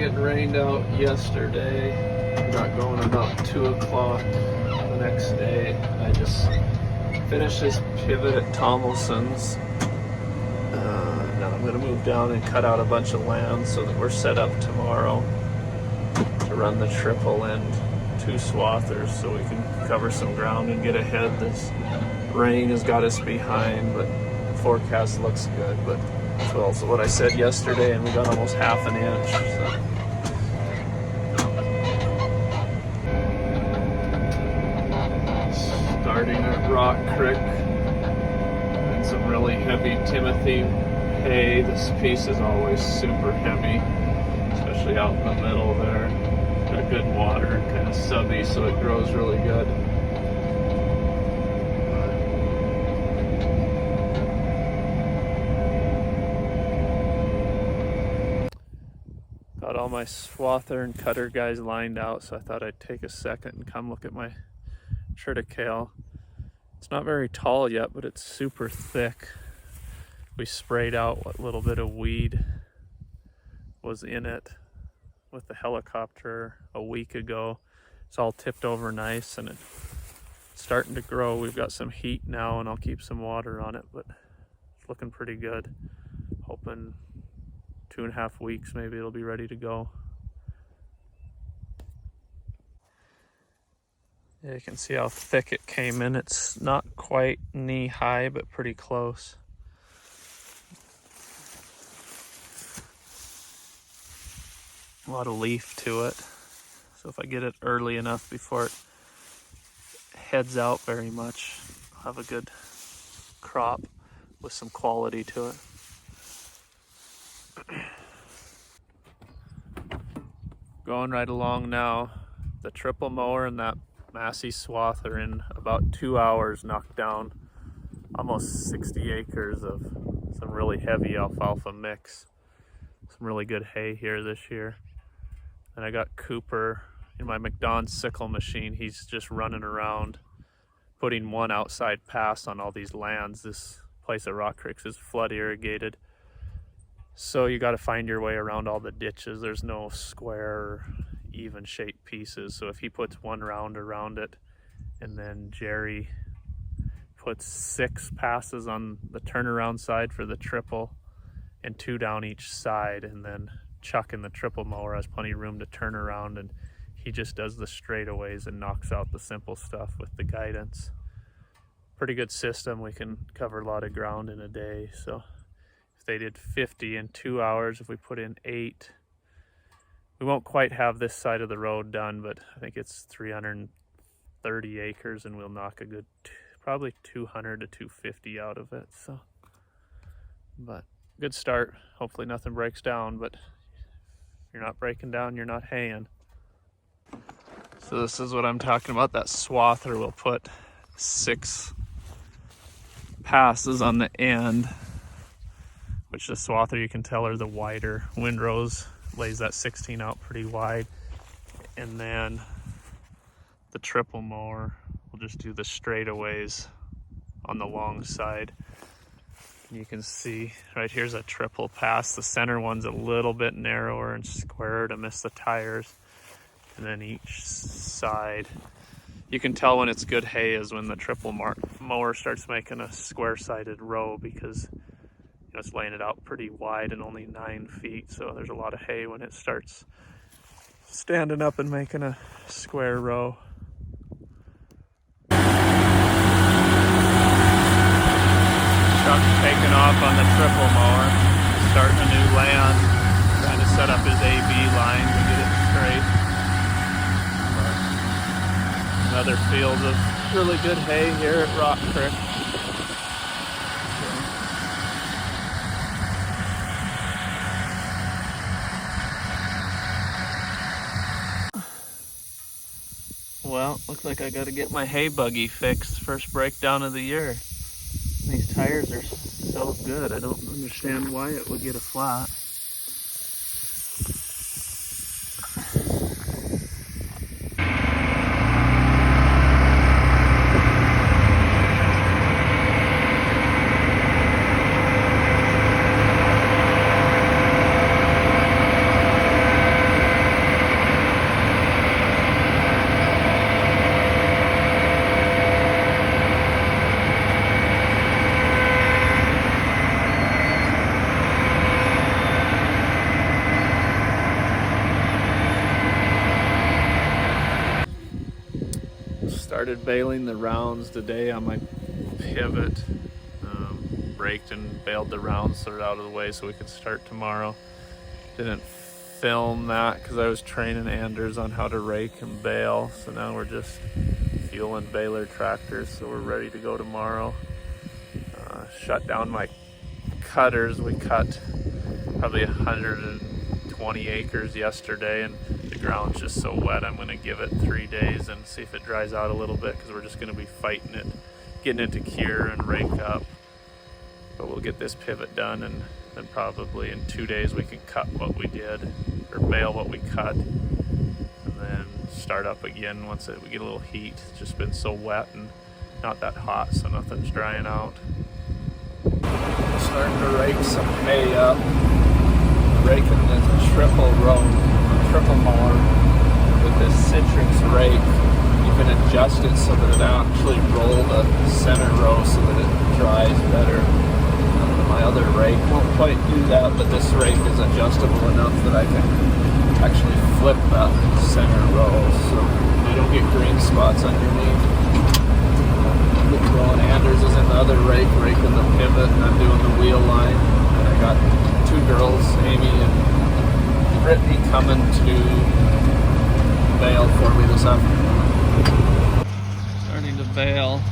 getting rained out yesterday. Got going about 2 o'clock the next day. I just finished this pivot at Tomlinson's. Now I'm going to move down and cut out a bunch of land so that we're set up tomorrow to run the triple and 2 swathers so we can cover some ground and get ahead. This rain has got us behind, but the forecast looks good. But that's also what I said yesterday, and we got almost half an inch. So. Starting at Rock Creek, and some really heavy Timothy hay. This piece is always super heavy, especially out in the middle there. Got good water and kind of subby, so it grows really good. Got all my swather and cutter guys lined out, so I thought I'd take a second and come look at my triticale. It's not very tall yet, but it's super thick. We sprayed out what little bit of weed was in it with the helicopter a week ago. It's all tipped over nice and it's starting to grow. We've got some heat now and I'll keep some water on it, but it's looking pretty good. Hoping 2.5 weeks maybe it'll be ready to go. Yeah, you can see how thick it came in. It's not quite knee high, but pretty close. A lot of leaf to it. So if I get it early enough before it heads out very much, I'll have a good crop with some quality to it. Going right along now. The triple mower and that Massey swath are in about 2 hours, knocked down almost 60 acres of some really heavy alfalfa mix. Some really good hay here this year. And I got Cooper in my McDonald sickle machine. He's just running around putting one outside pass on all these lands. This place at Rock Creek is flood irrigated, so you got to find your way around all the ditches. There's no square or even shaped pieces, so if he puts one round around it and then Jerry puts 6 passes on the turnaround side for the triple and 2 down each side, and then Chuck in the triple mower has plenty of room to turn around, and he just does the straightaways and knocks out the simple stuff with the guidance. Pretty good system. We can cover a lot of ground in a day. So if they did 50 in 2 hours, if we put in 8, we won't quite have this side of the road done, but I think it's 330 acres and we'll knock a good probably 200 to 250 out of it. So, but good start. Hopefully nothing breaks down, but if you're not breaking down, you're not haying. So this is what I'm talking about. That swather will put 6 passes on the end, which the swather you can tell are the wider. Windrose lays that 16 out pretty wide, and then the triple mower will just do the straightaways on the long side. And you can see right here's a triple pass. The center one's a little bit narrower and squarer to miss the tires, and then each side you can tell when it's good hay is when the triple mower starts making a square-sided row, because it's laying it out pretty wide and only 9 feet, so there's a lot of hay when it starts standing up and making a square row. Chuck's taking off on the triple mower, starting a new land, trying to set up his AB line to get it straight. Another field of really good hay here at Rock Creek. Well, looks like I gotta get my hay buggy fixed. First breakdown of the year. These tires are so good. I don't understand why it would get a flat. Started baling the rounds today on my pivot. Raked and baled the rounds so they're out of the way so we could start tomorrow. Didn't film that because I was training Anders on how to rake and bale. So now we're just fueling baler tractors, so we're ready to go tomorrow. Shut down my cutters. We cut probably 120 acres yesterday, and the ground's just so wet. I'm gonna give it 3 days and see if it dries out a little bit, because we're just gonna be fighting it, getting it to cure and rake up. But we'll get this pivot done, and then probably in 2 days we can cut what we did, or bale what we cut, and then start up again once we get a little heat. It's just been so wet and not that hot, so nothing's drying out. Starting to rake some hay up. Raking this triple mower with this citrus rake. You can adjust it so that it actually roll the center row so that it dries better. My other rake won't quite do that, but this rake is adjustable enough that I can actually flip that center row so you don't get green spots underneath. And Anders is in the other rake, raking the pivot, and I'm doing the wheel line. And I got 2 girls, Amy and Brittany, coming to bale for me this afternoon. Starting to bale.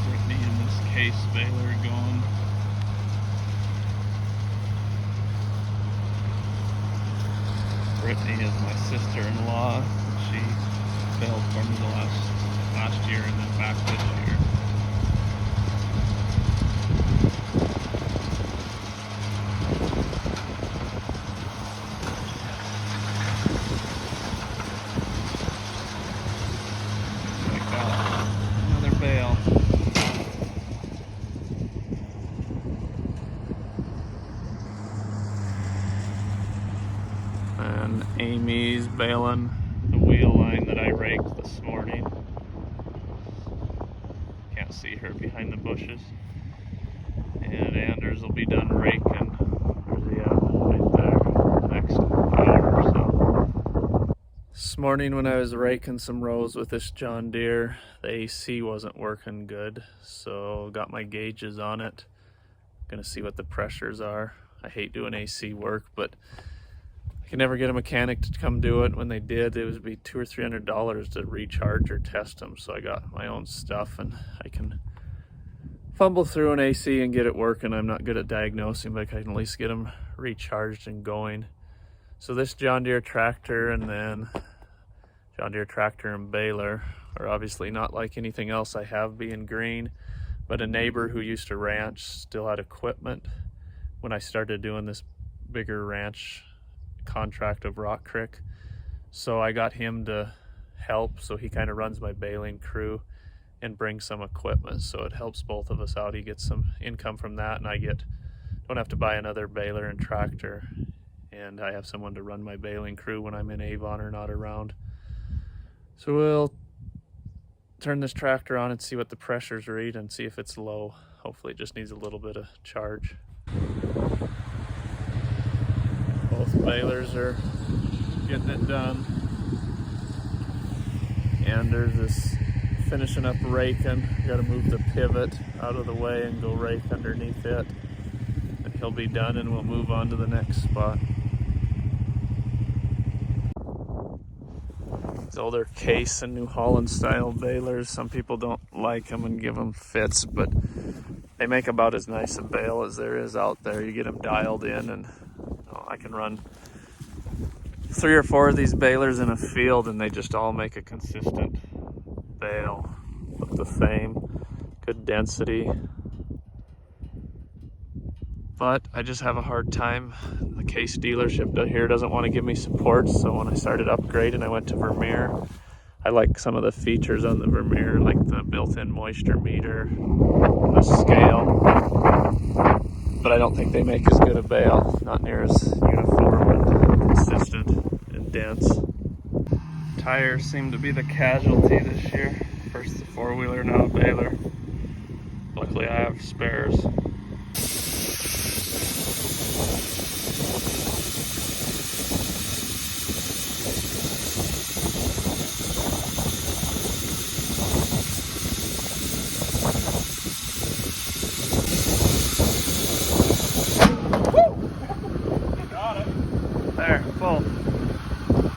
Brittany in this case baler going. Brittany is my sister-in-law. She baled for me the last year and then back this year. Another bale. And Amy's baling the wheel line that I raked this morning. Can't see her behind the bushes. And Anders will be done raking. Where's he at? Right there. Next hour or so. This morning when I was raking some rows with this John Deere, the AC wasn't working good, so got my gauges on it. Gonna see what the pressures are. I hate doing AC work, but I could never get a mechanic to come do it. When they did, it would be $200 or $300 to recharge or test them. So I got my own stuff, and I can fumble through an AC and get it working. I'm not good at diagnosing, but I can at least get them recharged and going. So this John Deere tractor and then John Deere tractor and baler are obviously not like anything else I have being green, but a neighbor who used to ranch still had equipment when I started doing this bigger ranch contract of Rock Creek. So I got him to help, so he kind of runs my baling crew and brings some equipment, so it helps both of us out. He gets some income from that, and I don't have to buy another baler and tractor, and I have someone to run my baling crew when I'm in Avon or not around. So we'll turn this tractor on and see what the pressures read and see if it's low. Hopefully it just needs a little bit of charge. Both balers are getting it done. Anders is finishing up raking. Got to move the pivot out of the way and go rake underneath it. And he'll be done and we'll move on to the next spot. So they're Case and New Holland style balers. Some people don't like them and give them fits, but they make about as nice a bale as there is out there. You get them dialed in, and I can run 3 or 4 of these balers in a field and they just all make a consistent bale. Look the same, good density. But I just have a hard time. The Case dealership here doesn't want to give me support, so when I started upgrading, I went to Vermeer. I like some of the features on the Vermeer, like the built-in moisture meter, the scale. But I don't think they make as good a bale, not near as uniform and consistent and dense. Tires seem to be the casualty this year. First the 4-wheeler, now a baler. Luckily I have spares.